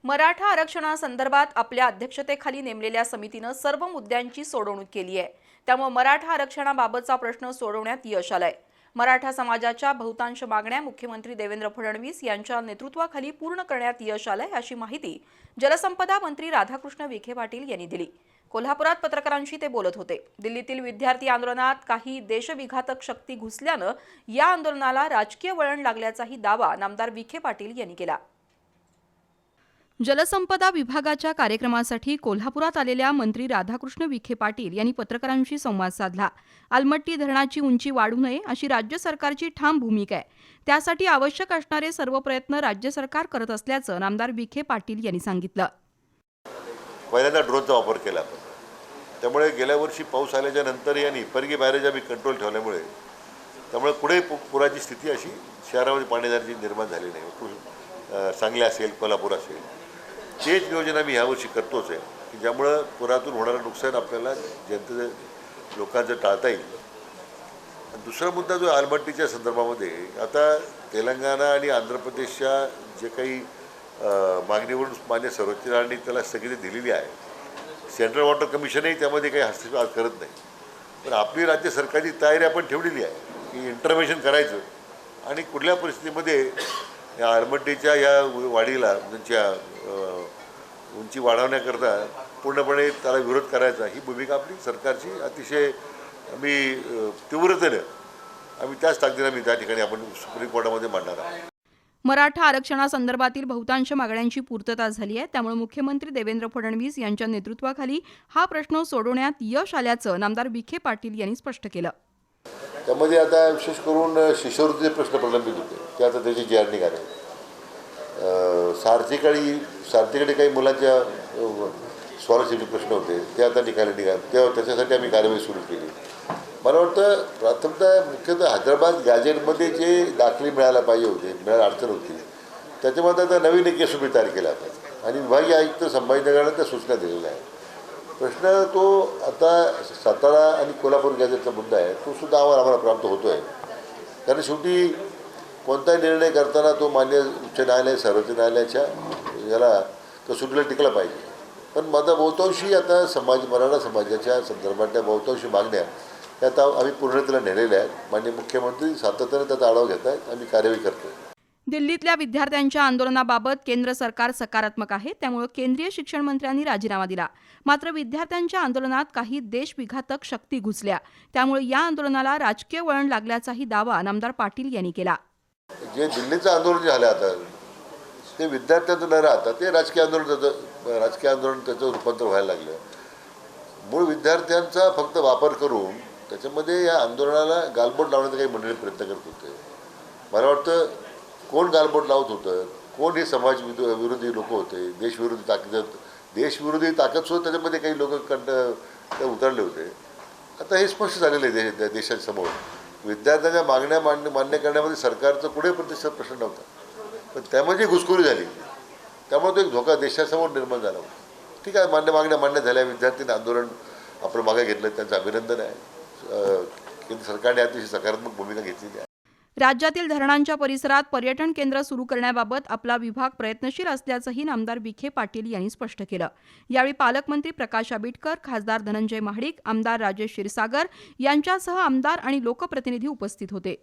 मराठा आरक्षणासंदर्भात आपल्या अध्यक्षतेखाली नेमलेल्या समितीनं सर्व मुद्द्यांची सोडवणूक केली आहे। त्यामुळे मराठा आरक्षणाबाबतचा प्रश्न सोडवण्यात यश आलंय। मराठा समाजाच्या बहुतांश मागण्या मुख्यमंत्री देवेंद्र फडणवीस यांच्या नेतृत्वाखाली पूर्ण करण्यात यश आलंय, अशी माहिती जलसंपदा मंत्री राधाकृष्ण विखे पाटील यांनी दिली। कोल्हापुरात पत्रकारांशी ते बोलत होते। दिल्लीतील विद्यार्थी आंदोलनात काही देशविघातक शक्ती घुसल्यानं या आंदोलनाला राजकीय वळण लागल्याचाही दावा नामदार विखे पाटील यांनी केला। जलसंपदा विभागाच्या कार्यक्रमासाठी कोल्हापुरात आलेल्या मंत्री राधाकृष्ण विखे पाटील यांनी पत्रकारांशी संवाद साधला। आलमट्टी धरणाची उंची वाढू नये अशी राज्य सरकारची ठाम भूमिका आहे। त्यासाठी आवश्यक असणारे सर्व प्रयत्न राज्य सरकार करत असल्याचं नामदार विखे पाटील यांनी सांगितलं। पहिल्यांदा ड्रोनचा वापर केला आपण, त्यामुळे गेल्या वर्षी पाऊस आल्याच्या नंतर या निपर्गी बॅरेज आम्ही कंट्रोल ठेवल्यामुळे त्यामुळे पुढे पुराची स्थिती अशी शहरामध्ये पाणीदाराची निर्माण झाली नाही। सांगली असेल, कोल्हापूर असेल, तेच नियोजन आम्ही यावर्षी करतोच आहे की ज्यामुळं पुरातून होणारं नुकसान आपल्याला जनते लोकांचं टाळता येईल। दुसरा मुद्दा जो आलमट्टीच्या संदर्भामध्ये आता तेलंगणा आणि आंध्र प्रदेशच्या जे काही मागणीवरून मान्य सर्वोच्च न्यायालयाने त्याला स्थगिती दिलेली आहे। सेंट्रल वॉटर कमिशनही त्यामध्ये काही हस्तक्षेप आज करत नाही, पण आपली राज्य सरकारची तयारी आपण ठेवलेली आहे की इंटरव्हेन्शन करायचं आणि कुठल्या परिस्थितीमध्ये या आलमट्टीच्या या वाढीला त्यांच्या उंची वाढवण्याकरता पूर्णपणे त्याला विरोध करायचा, ही भूमिका आपली सरकारची अतिशय आम्ही तीव्रतेने आम्ही त्याच ताकदीने आम्ही त्या ठिकाणी आपण सुप्रीम कोर्टामध्ये मांडणार आहोत। मराठा आरक्षणासंदर्भातील बहुतांश मागण्यांची पूर्तता झाली आहे। त्यामुळे मुख्यमंत्री देवेंद्र फडणवीस यांच्या नेतृत्वाखाली हा प्रश्न सोडवण्यात यश आल्याचं नामदार विखे पाटील यांनी स्पष्ट केलं। त्यामध्ये आता विशेष करून शिष्यवृत्तीचे प्रश्न प्रलंबित होते, ते आता त्याची जी आर निघाली। सारथीकडे काही मुलांच्या स्कॉलरशिपचे प्रश्न होते, ते आता निघाले तेव्हा त्याच्यासाठी आम्ही कार्यवाही सुरू केली। मला वाटतं प्रथमतः मुख्यतः हैदराबाद गॅजेटमध्ये जे दाखले मिळायला पाहिजे होते, मिळायला अडचण होती, त्याच्यामध्ये आता नवीन एक एस तयार केला होता आणि विभागीय आयुक्त संभाजीनगराने त्या सूचना दिलेल्या आहेत। प्रश्न तो आता सातारा आणि कोल्हापूर गॅजेटचा मुद्दा आहे, तो सुद्धा आम्हाला प्राप्त होतो आहे। कारण शेवटी कोणताही निर्णय करताना तो मान्य उच्च न्यायालय सर्वोच्च न्यायालयाच्या याला कसोटीला टिकला पाहिजे। पण माझा बहुतांशी आता मराठा समाजाच्या संदर्भातल्या बहुतांशी मागण्या त्या आता आम्ही पूर्णतेला नेलेल्या आहेत। माननीय मुख्यमंत्री सातत्याने त्याचा आढावा घेत आहेत, आम्ही कार्यवाही करतोय। दिल्लीतल्या विद्यार्थ्यांच्या आंदोलनाबाबत केंद्र सरकार सकारात्मक आहे, त्यामुळे केंद्रीय शिक्षण मंत्र्यांनी राजीनामा दिला। मात्र विद्यार्थ्यांच्या आंदोलनात काही देशविघातक शक्ती घुसल्या, त्यामुळे या आंदोलनाला राजकीय वळण लागल्याचाही दावा नामदार पाटील यांनी केला। जे दिल्लीचं आंदोलन झालं आता ते विद्यार्थ्यांचं न राहता ते राजकीय आंदोलन त्याचं रूपांतर व्हायला लागलं। मूळ विद्यार्थ्यांचा फक्त वापर करून त्याच्यामध्ये या आंदोलनाला गालबोट लावण्याचा काही मंडळी प्रयत्न करत होते। मला वाटतं कोण गालबोट लावत होतं, कोण हे समाज विरोधी लोक होते, देशविरोधी ताकद सुद्धा त्याच्यामध्ये काही लोक उतरले होते। आता हे स्पष्ट झालेलं आहे देशाच्या समोर, विद्यार्थ्यांच्या मागण्या मान्य करण्यामध्ये सरकारचं कुठे प्रतिसाद प्रश्न नव्हता, पण त्यामध्ये घुसखोरी झाली, त्यामुळे तो एक धोका देशासमोर निर्माण झाला होता। ठीक आहे, मागण्या मान्य झाल्या, विद्यार्थ्यांनी आंदोलन आपण मागे घेतलं, त्यांचं अभिनंदन आहे। केंद्र सरकारने अतिशय सकारात्मक भूमिका घेतलेली आहे। राज्यातील धरणांच्या परिसरात पर्यटन केंद्र सुरू करण्याबाबत आपला विभाग प्रयत्नशील असल्याचंही नामदार विखे पाटील यांनी स्पष्ट केलं। यावेळी पालकमंत्री प्रकाश आंबेडकर, खासदार धनंजय महाडिक, आमदार राजेश क्षीरसागर यांच्यासह आमदार आणि लोकप्रतिनिधी उपस्थित होते।